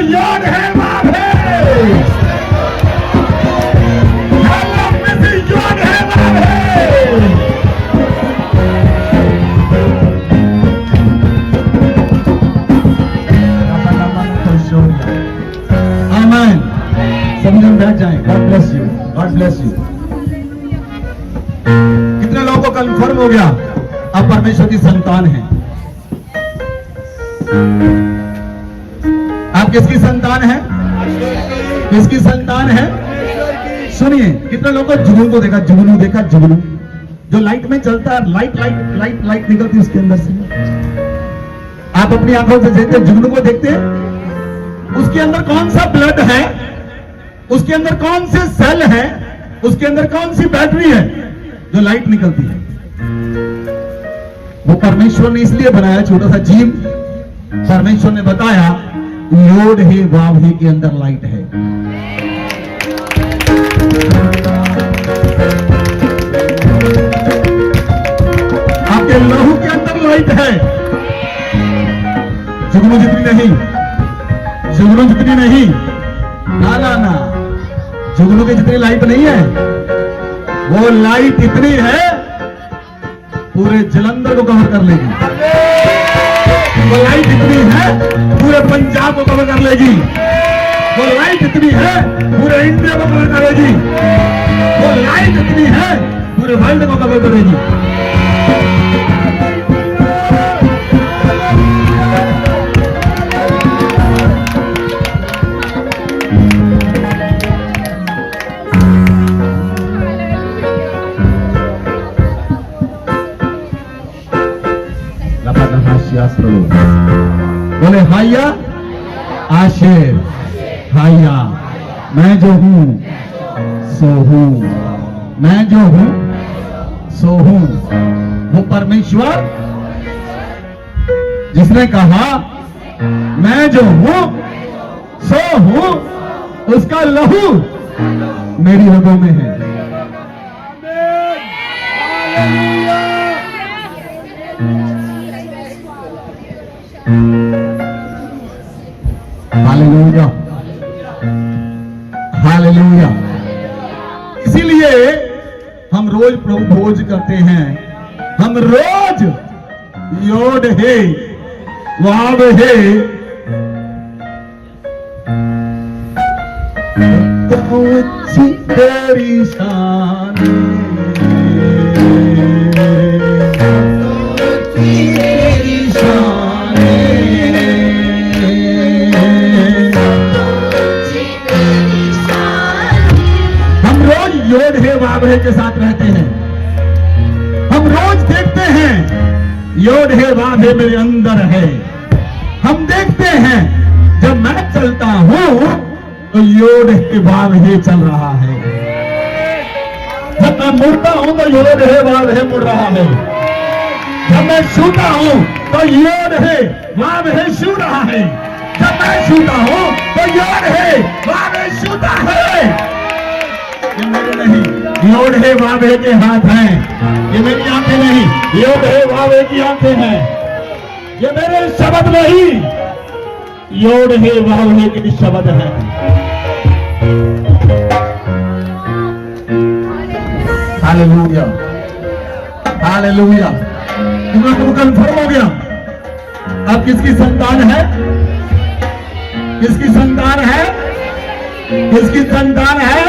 और योड है वाव है, हेलो में योड है वाव है। आमीन। सभी लोग बैठ जाएं। God bless you, God bless you. कितने लोगों को कन्फर्म हो गया आप परमेश्वर की संतान हैं? आप किसकी संतान हैं? किसकी संतान है? सुनिए, कितने लोगों को जुगनू को देखा? जुगनू देखा? जुगनू जो लाइट में चलता है, लाइट लाइट लाइट लाइट निकलती है उसके अंदर से। आप अपनी आंखों से देखते जुगनू को देखते हैं, उसके अंदर कौन सा ब्लड है, उसके अंदर कौन से सेल है, उसके अंदर कौन सी बैटरी है जो लाइट निकलती है। वो परमेश्वर ने इसलिए बनाया छोटा सा जीव। परमेश्वर ने बताया योड है वाव है के अंदर लाइट है। आपके लहू के अंदर लाइट है, जुगनू जितनी नहीं, जुगनू जितनी नहीं, ना ना ना, जुगनू की जितनी लाइट नहीं है। वो लाइट इतनी है पूरे जलंधर को कवर कर लेगी। वो लाइट इतनी है पूरे पंजाब को कवर कर लेगी। वो लाइट इतनी है पूरे इंडिया को कवर करेगी। वो लाइट इतनी है पूरे वर्ल्ड को कवर करेगी। बोले हाया आशेर, हाया मैं जो हूं सो हूं, मैं जो हूं सो हूं। वो परमेश्वर जिसने कहा मैं जो हूं सो हूं, उसका लहू मेरी रगों में है। Hallelujah, hallelujah. इसीलिए हम रोज प्रभु भोज करते हैं। हम रोज योड है वाव है तो अच्छी तेरी शान तेरी शान। हम रोज योड है वाव है के साथ रहते हैं। हम रोज देखते हैं योड है वाव है मेरे अंदर है। हम देखते हैं जब मैं चलता हूं तो योड है वाव है चल रहा है। जब मैं मुड़ता हूं तो योड है वाव है मुड़ रहा है। जब मैं छूता हूं तो योड है वाव है छू रहा है। जब मैं छूता हूं तो योड है वाव है छूता है। ये मेरे नहीं, योड है वाव है के हाथ हैं। ये मेरी आंखें नहीं, योड है वाव है की आंखें हैं। ये मेरे शब्द नहीं, योड है वाव है के शब्द है। Hallelujah, hallelujah. तुमको कन्फर्म हो गया आप किसकी संतान है? किसकी संतान है? किसकी संतान है?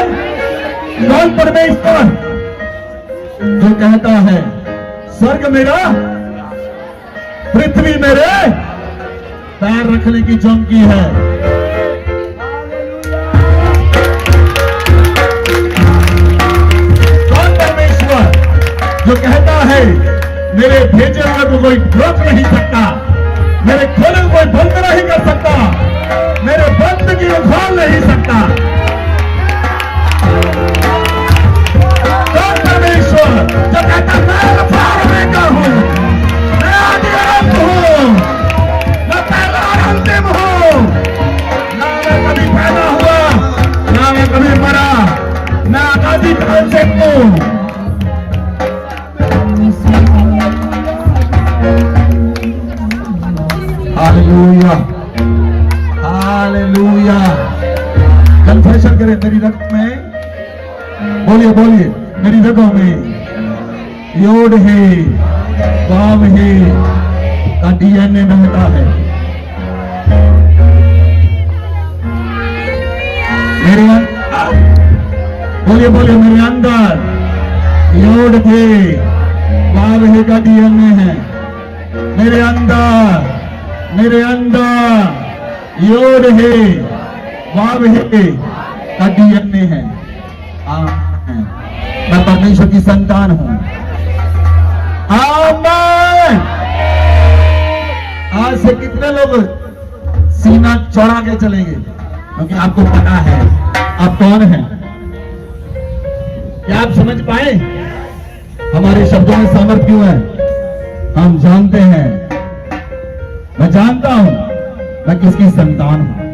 कौन परमेश्वर जो कहता है स्वर्ग मेरा पृथ्वी मेरे पैर रखने की चौकी है। कौन परमेश्वर जो कहता है मेरे भेजे हुए को कोई रोक नहीं सकता, मेरे खोले को कोई बंद नहीं कर सकता, मेरे बंद की खोल नहीं सकता। कौन परमेश्वर जो कहता मैं अल्फा ओमेगा हूं, मैं आदि अंत हूं, मैं पहला और अंतिम हूं। ना मैं कभी पैदा हुआ, ना मैं कभी मरा, मैं आदि काल से हूं। Hallelujah, hallelujah. कन्फेशन करें, मेरी रग में, बोलिए बोलिए, मेरी रगों में योड है, वाव है का डीएनए बहता है। मेरे अंदर, बोलिए बोलिए, मेरे अंदर योड थे, वाव है का डीएनए है। मेरे अंदर योड है, वाव है का डीएनए है। आमीन। मैं परमेश्वर की संतान हूं। आमीन। आज से कितने लोग सीना चौड़ा के चलेंगे, क्योंकि आपको पता है आप कौन हैं। क्या आप समझ पाए हमारे शब्दों में सामर्थ्य क्यों है? हम जानते हैं, मैं जानता हूं मैं किसकी संतान हूं,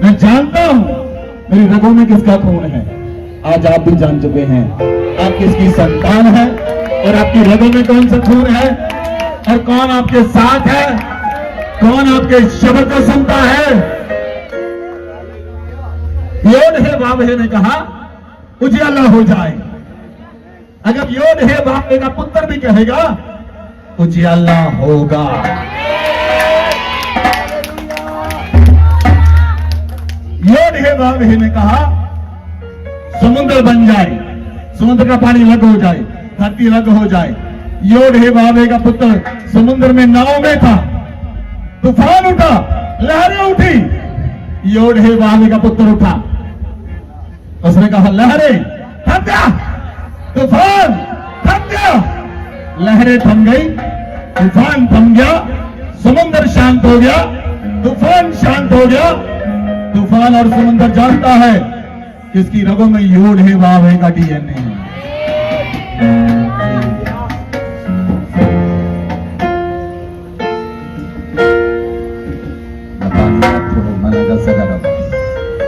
मैं जानता हूं मेरी रगों में किसका खून है। आज आप भी जान चुके हैं आप किसकी संतान हैं और आपकी रगों में कौन सा खून है और कौन आपके साथ है, कौन आपके शब्द को सुनता है। योद है वाव है ने कहा उजियाला हो जाए। अगर योद है वाव है का पुत्र भी कहेगा उजियाला होगा। योद है वाव है ने कहा समुद्र बन जाए, समुद्र का पानी अलग हो जाए, धरती अलग हो जाए। योड हे वावे का पुत्र समुद्र में नाव में था, तूफान उठा, लहरें उठी। योड हे वावे का पुत्र उठा, उसने कहा लहरें थम जा, तूफान थम जा। लहरें थम गई, तूफान थम गया, समुद्र शांत हो गया, तूफान शांत हो गया। तूफान और समुद्र जानता है किसकी रगों में योड है वाव है का डीएनए है।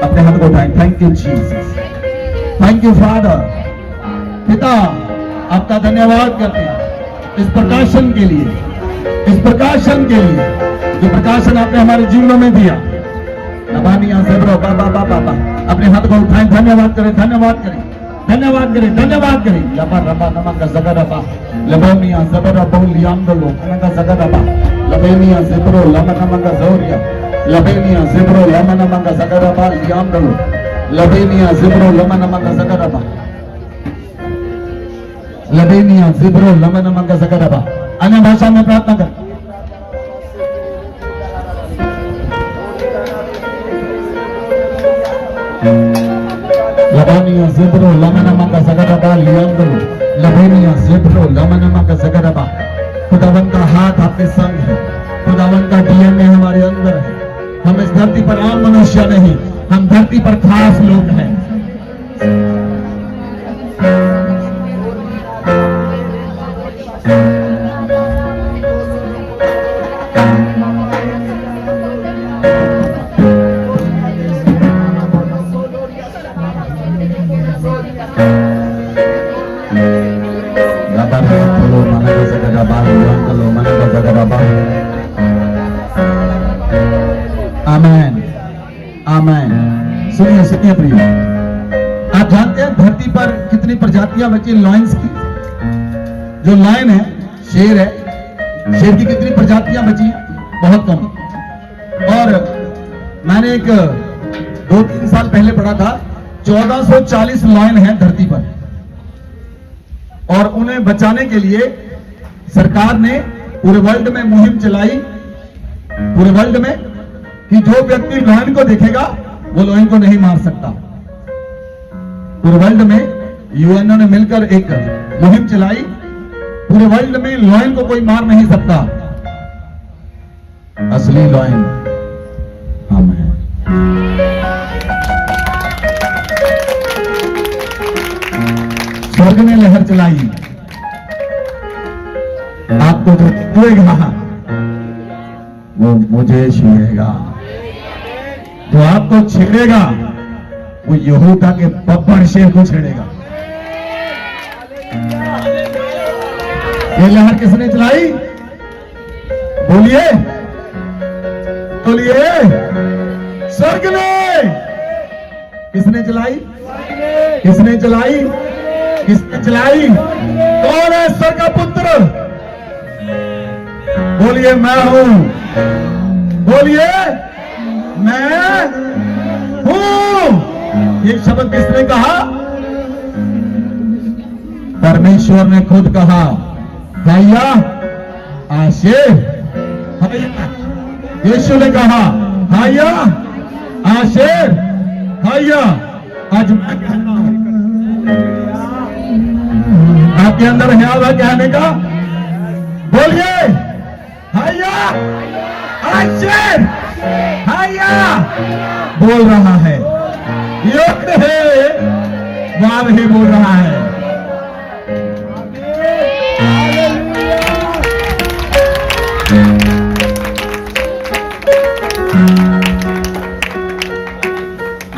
अपने हाथ को उठाएं। Thank you Jesus, thank you father. पिता आपका धन्यवाद करते हैं इस प्रकाशन के लिए, इस प्रकाशन के लिए जो प्रकाशन आपने हमारे जीवनों में दिया। नबानिया ज़ेब्रो बाबा बाबा बाबा, अपने हाथ को उठाएं, धन्यवाद करें, धन्यवाद करें, धन्यवाद करें, धन्यवाद करें। लबा रबा नमक ज़गरबा लबोनिया ज़बरा बोलियांदलो नमक ज़गरबा लबेनिया ज़ेब्रो लमन नमक ज़ोरिया लबेनिया ज़ेब्रो लमन नमक ज़गरबा लियांदलो लबेनिया ज़ेब्रो लमन नमक ज़गरबा लबेनिया ज़ेब्रो लमन नमक ज़गरबा। अन्य भाषा में प्रार्थना करें। लबानिया ज़ेब्रो लमनमा का ज़गरबा लियांदलो लबेनिया ज़ेब्रो लमनमा का ज़गरबा। खुदावंद का हाथ आपके संग है, खुदावंद का डीएनए हमारे अंदर है। हम इस धरती पर आम मनुष्य नहीं, हम धरती पर खास लोग हैं। आमेन, आमेन। सुनिए सुनिए प्रिय, आप जानते हैं धरती पर कितनी प्रजातियां बची लॉयंस की? जो लॉयन है, शेर है, शेर की कितनी प्रजातियां बची हैं? बहुत कम। और मैंने एक 2-3 साल पहले पढ़ा था 1440 लॉयन हैं धरती पर, और उन्हें बचाने के लिए सरकार ने पूरे वर्ल्ड में मुहिम चलाई, पूरे वर्ल्ड में, कि जो व्यक्ति लॉयन को देखेगा वो लॉयन को नहीं मार सकता। पूरे वर्ल्ड में यूएनओ ने मिलकर एक मुहिम चलाई, पूरे वर्ल्ड में लॉयन को कोई मार नहीं सकता। असली लॉयन हम हैं। स्वर्ग ने लहर चलाई, आपको जो छुएगा वो मुझे छुएगा, जो आपको छेड़ेगा वो यहूदा के बब्बर शेर को छेड़ेगा। ये लहर किसने चलाई? बोलिए बोलिए, किसने चलाई? किसने चलाई? किसने चलाई? कौन है ईश्वर का पुत्र? बोलिए मैं हूं। बोलिए मैं हूं। ये शब्द किसने कहा? परमेश्वर ने खुद कहा। भैया आशीष, यीशु ने कहा भैया आशीष, भैया आज आपके अंदर ख्याल है कहने का? बोलिए भैया आशीष, भैया बोल रहा है। योग है, वाह ही बोल रहा है।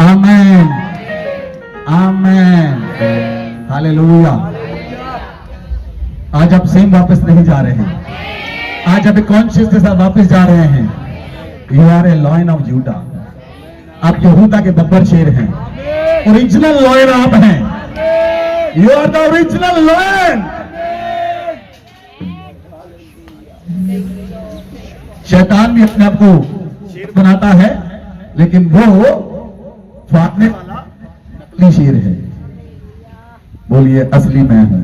आमेन, आमेन, हालेलुया। आज आप सेम वापस नहीं जा रहे हैं। आज आप कॉन्शियस के साथ वापस जा रहे हैं। You are a lion of Judah. आप यहूदा के बब्बर शेर हैं। ओरिजिनल लॉयन आप हैं। You are the original lion. शैतान भी अपने आप को बनाता है, लेकिन वो फाड़ने वाला असली शेर है। बोलिए असली मैं हूं।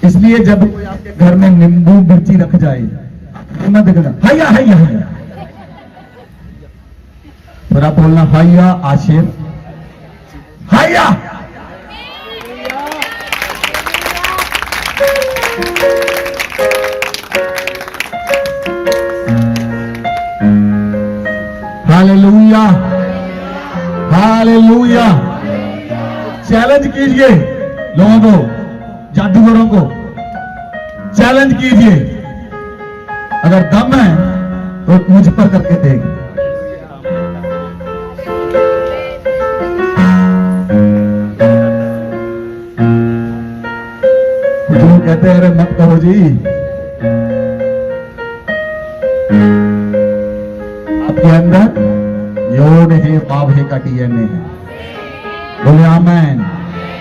इसलिए जब कोई आपके घर में नींबू मिर्ची रख जाए, मत देखना हैया हैया हैया, फिर आप बोलना हैया आशीष, हैया। Hallelujah, hallelujah. चैलेंज कीजिए लोगों को, जादूगरों को चैलेंज कीजिए। अगर दम है तो मुझ पर करके देगी। कुछ लोग कहते हैं अरे मत कहो जी, आपके अंदर योड है, पाव है का डीएनए है। बोले आमेन।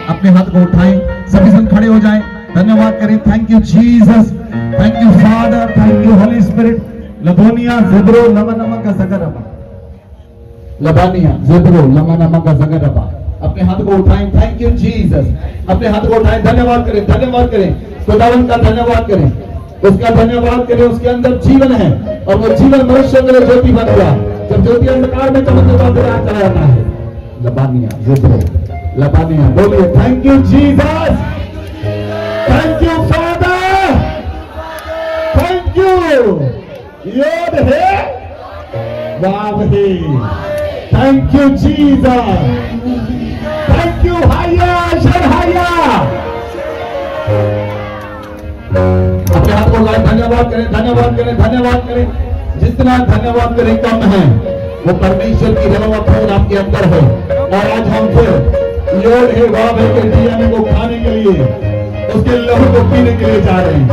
अपने हाथ को उठाएं, सभी संग खड़े हो जाएं, धन्यवाद करें। Thank you Jesus, thank you Father, thank you Holy Spirit. लबोनिया ज़ेब्रो लमा नमा का सगरबा, लबानिया ज़ेब्रो लमा नमा का सगरबा। अपने हाथ को उठाएं, थैंक यू जीसस। अपने हाथ को उठाएं, धन्यवाद करें, धन्यवाद करें। खुदावन का धन्यवाद करें, उसका धन्यवाद करें। उसके अंदर जीवन है और वो जीवन मनुष्य के लिए ज्योति बन गया। जब ज्योति अंधकार में चमकने का चला जाता है। लबानिया ज़ेब्रो लबानिया। बोलिए thank you Jesus, thank you Father, thank you. योद है, वाव है। Thank you Jesus, thank you हाया शरहाया। अपने हाथ को लाए, धन्यवाद करें, धन्यवाद करें, धन्यवाद करें। जितना धन्यवाद करें कम है। वो परमेश्वर की रहमत खून आपके अंदर है। और आज हम फिर योद है, वाव है के डीएनए को खाने के लिए, उसके लहू को पीने के लिए जा रहे हैं।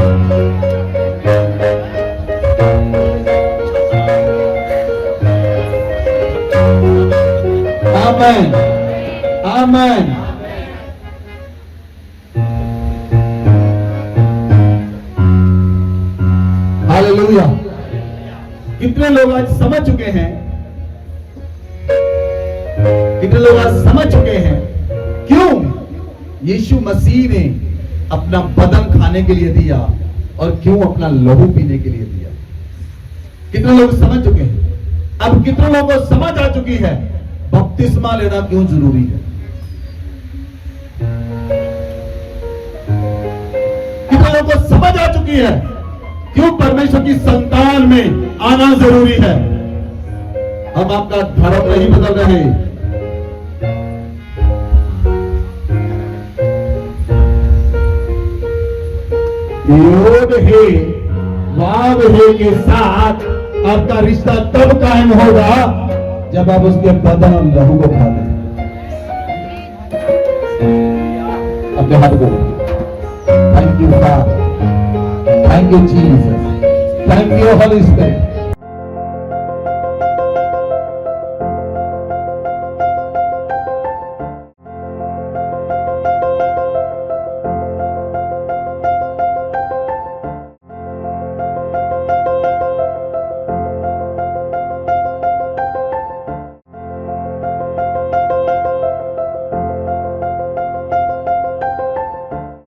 आमेन, आमेन। हालेलुया। कितने लोग आज समझ चुके हैं, कितने लोग आज समझ चुके हैं क्यों यीशु मसीह ने अपना बदन खाने के लिए दिया और क्यों अपना लहू पीने के लिए दिया? कितने लोग समझ चुके हैं? अब कितने लोगों को समझ आ चुकी है बपतिस्मा लेना क्यों जरूरी है? कितने लोगों को समझ आ चुकी है क्यों परमेश्वर की संतान में आना जरूरी है? हम आपका धर्म नहीं बदल रहे। योद है, वाव है के साथ आपका रिश्ता तब कायम होगा जब आप उसके बदन और लहू को खा लें। अपने हाथ को thank you Father, thank you Jesus, thank you Holy spirit.